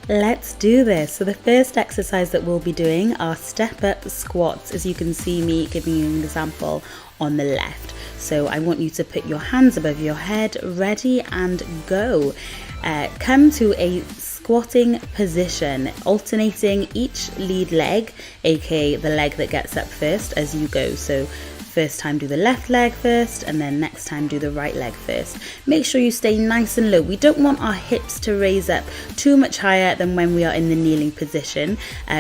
Let's do this. So the first exercise that we'll be doing are step up squats, as you can see me giving you an example on the left. So I want you to put your hands above your head, ready and go. Come to a squatting position, alternating each lead leg, aka the leg that gets up first as you go. So first time do the left leg first, and then next time do the right leg first. Make sure you stay nice and low. We don't want our hips to raise up too much higher than when we are in the kneeling position.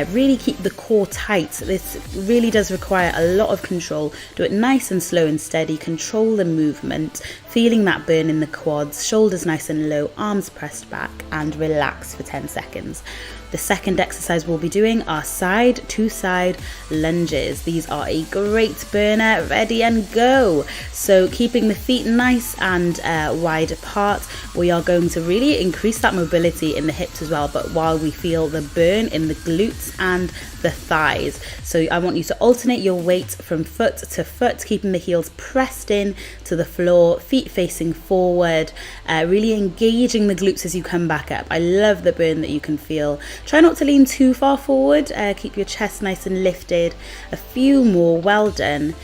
Really keep the core tight. This really does require a lot of control. Do it nice and slow and steady. Control the movement, feeling that burn in the quads, shoulders nice and low, arms pressed back, and relax for 10 seconds. The second exercise we'll be doing are side to side lunges. These are a great burner. Ready and go. So keeping the feet nice and wide apart, we are going to really increase that mobility in the hips as well, but while we feel the burn in the glutes and the thighs. So I want you to alternate your weight from foot to foot, keeping the heels pressed in to the floor, feet facing forward, really engaging the glutes as you come back up. I love the burn that you can feel. Try not to lean too far forward. Keep your chest nice and lifted. A few more. Well done.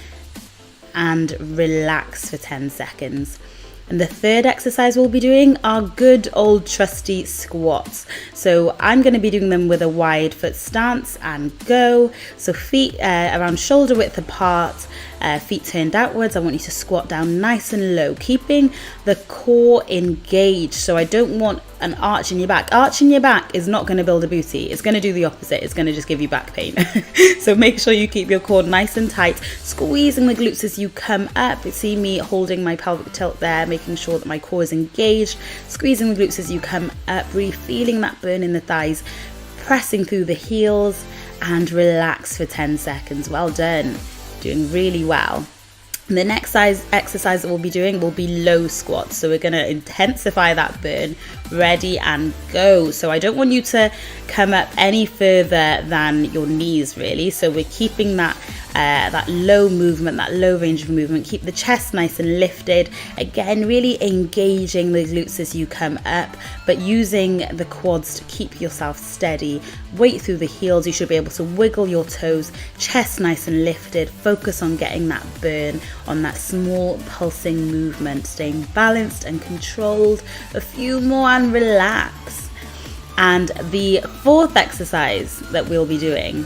And relax for 10 seconds. And the third exercise we'll be doing are good old trusty squats. So I'm going to be doing them with a wide foot stance and go. So feet around shoulder width apart, feet turned outwards. I want you to squat down nice and low, keeping the core engaged. So I don't want an arch in your back. Arch in your back is not going to build a booty. It's going to do the opposite. It's going to just give you back pain. So make sure you keep your core nice and tight, squeezing the glutes as you come up. You see me holding my pelvic tilt there, making sure that my core is engaged, squeezing the glutes as you come up, really feeling that burn in the thighs, pressing through the heels, and relax for 10 seconds. Well done. Doing really well. The next exercise that we'll be doing will be low squats. So we're going to intensify that burn. Ready and go. So I don't want you to come up any further than your knees really. So we're keeping that low movement, that low range of movement. Keep the chest nice and lifted. Again, really engaging the glutes as you come up, but using the quads to keep yourself steady. Weight through the heels. You should be able to wiggle your toes. Chest nice and lifted. Focus on getting that burn, on that small pulsing movement, staying balanced and controlled. A few more and relax. And the fourth exercise that we'll be doing,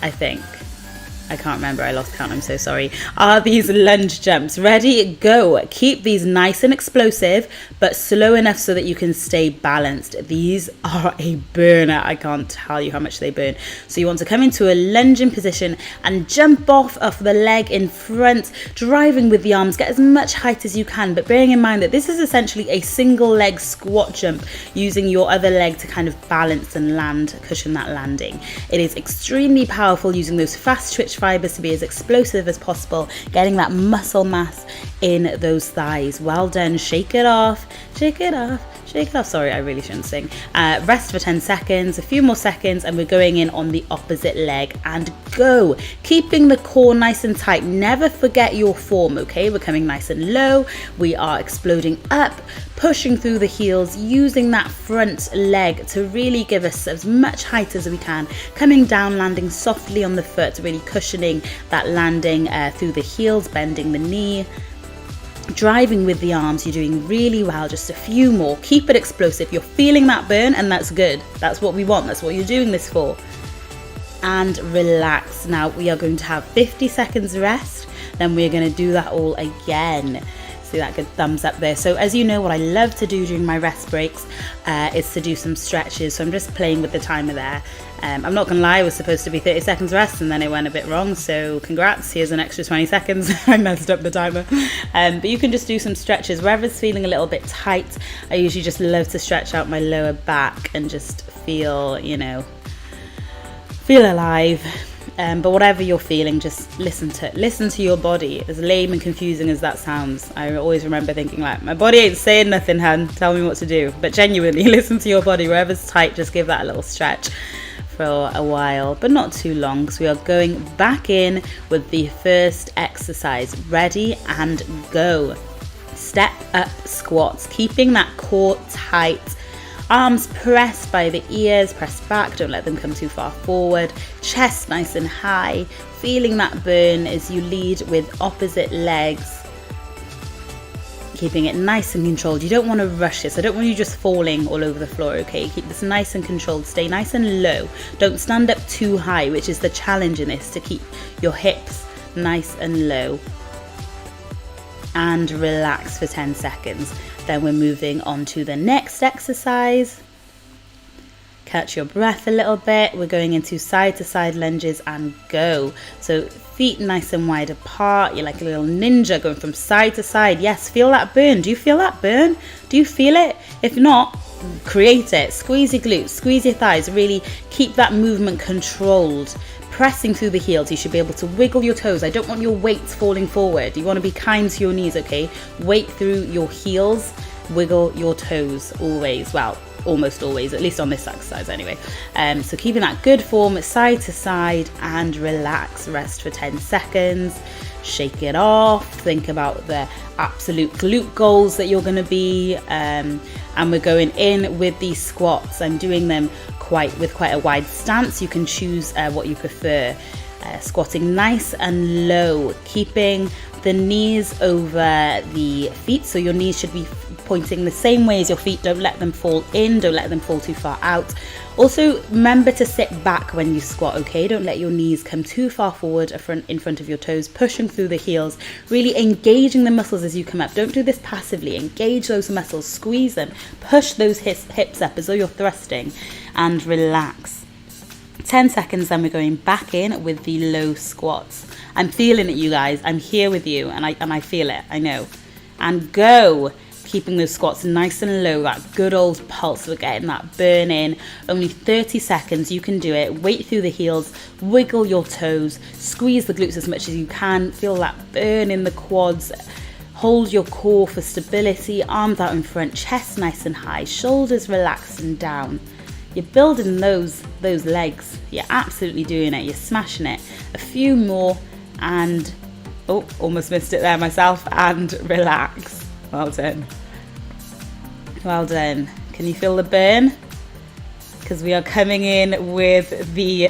I can't remember, I lost count, I'm so sorry, are these lunge jumps. Ready, go. Keep these nice and explosive, but slow enough so that you can stay balanced. These are a burner. I can't tell you how much they burn. So you want to come into a lunging position and jump off the leg in front, driving with the arms. Get as much height as you can, but bearing in mind that this is essentially a single leg squat jump, using your other leg to kind of balance and land, cushion that landing. It is extremely powerful, using those fast twitch fibers to be as explosive as possible, getting that muscle mass in those thighs. Well done. Shake it off, shake it off, shake it off. Sorry, I really shouldn't sing. Rest for 10 seconds, a few more seconds, and we're going in on the opposite leg and go. Keeping the core nice and tight. Never forget your form, okay? We're coming nice and low. We are exploding up, pushing through the heels, using that front leg to really give us as much height as we can. Coming down, landing softly on the foot, really cushioning that landing through the heels, bending the knee. Driving with the arms. You're doing really well. Just a few more. Keep it explosive. You're feeling that burn, and that's good. That's what we want. That's what you're doing this for. And relax. Now we are going to have 50 seconds rest. Then we're going to do that all again. See that good thumbs up there. So as you know, what I love to do during my rest breaks is to do some stretches. So I'm just playing with the timer there. I'm not gonna lie, it was supposed to be 30 seconds rest and then it went a bit wrong, so congrats, here's an extra 20 seconds. I messed up the timer. But you can just do some stretches wherever it's feeling a little bit tight. I usually just love to stretch out my lower back and just feel, feel alive. But whatever you're feeling, just listen to your body. As lame and confusing as that sounds, I always remember thinking like, my body ain't saying nothing, hun, tell me what to do. But genuinely, listen to your body. Wherever's tight, just give that a little stretch for a while, but not too long, because we are going back in with the first exercise. Ready and go. Step up squats, keeping that core tight. Arms pressed by the ears, pressed back, don't let them come too far forward. Chest nice and high, feeling that burn as you lead with opposite legs. Keeping it nice and controlled. You don't want to rush this. I don't want you just falling all over the floor, okay? Keep this nice and controlled. Stay nice and low. Don't stand up too high, which is the challenge in this, to keep your hips nice and low. And relax for 10 seconds. Then we're moving on to the next exercise. Catch your breath a little bit. We're going into side to side lunges and go. So feet nice and wide apart. You're like a little ninja going from side to side. Yes, feel that burn. Do you feel that burn? Do you feel it? If not, create it. Squeeze your glutes, squeeze your thighs. Really keep that movement controlled. Pressing through the heels. You should be able to wiggle your toes. I don't want your weight falling forward. You want to be kind to your knees, okay? Weight through your heels. Wiggle your toes always. Well, almost always, at least on this exercise anyway. So keeping that good form, side to side, and relax. Rest for 10 seconds. Shake it off. Think about the absolute glute goals that you're going to be. And we're going in with these squats. I'm doing them with quite a wide stance. You can choose what you prefer. Squatting nice and low, keeping the knees over the feet, so your knees should be pointing the same way as your feet. Don't let them fall in, don't let them fall too far out. Also remember to sit back when you squat, okay? Don't let your knees come too far forward in front of your toes, pushing through the heels, really engaging the muscles as you come up. Don't do this passively. Engage those muscles, squeeze them, push those hips up as though you're thrusting, and relax. 10 seconds, then we're going back in with the low squats. I'm feeling it, you guys. I'm here with you, and I feel it, I know. And go. Keeping those squats nice and low, that good old pulse. We're getting that burn in. Only 30 seconds, you can do it. Weight through the heels, wiggle your toes, squeeze the glutes as much as you can. Feel that burn in the quads. Hold your core for stability, arms out in front, chest nice and high, shoulders relaxed and down. You're building those legs. You're absolutely doing it. You're smashing it. A few more and, oh, almost missed it there myself, and relax. Well done. Well done. Can you feel the burn? Because we are coming in with the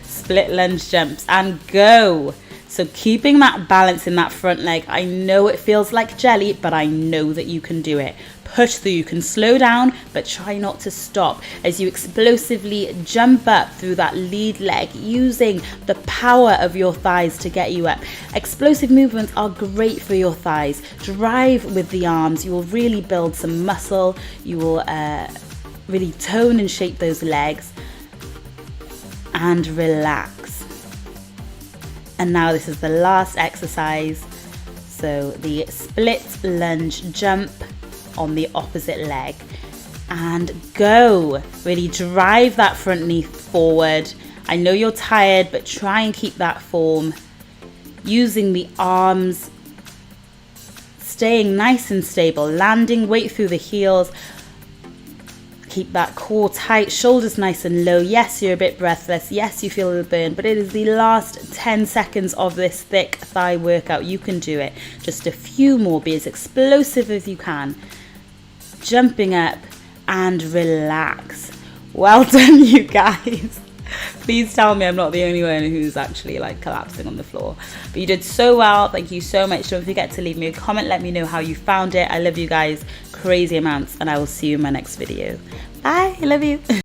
split lunge jumps, and go. So keeping that balance in that front leg. I know it feels like jelly, but I know that you can do it. Push through. You can slow down, but try not to stop as you explosively jump up through that lead leg, using the power of your thighs to get you up. Explosive movements are great for your thighs. Drive with the arms. You will really build some muscle. You will really tone and shape those legs. And relax. And now this is the last exercise. So the split lunge jump on the opposite leg, and go. Really drive that front knee forward. I know you're tired, but try and keep that form, using the arms, staying nice and stable, landing weight through the heels. Keep that core tight, shoulders nice and low. Yes, you're a bit breathless. Yes, you feel the burn, but it is the last 10 seconds of this thick thigh workout. You can do it. Just a few more. Be as explosive as you can. Jumping up, and relax. Well done, you guys. Please tell me I'm not the only one who's actually like collapsing on the floor. But you did so well. Thank you so much. Don't forget to leave me a comment. Let me know how you found it. I love you guys crazy amounts, and I will see you in my next video. Bye. I love you.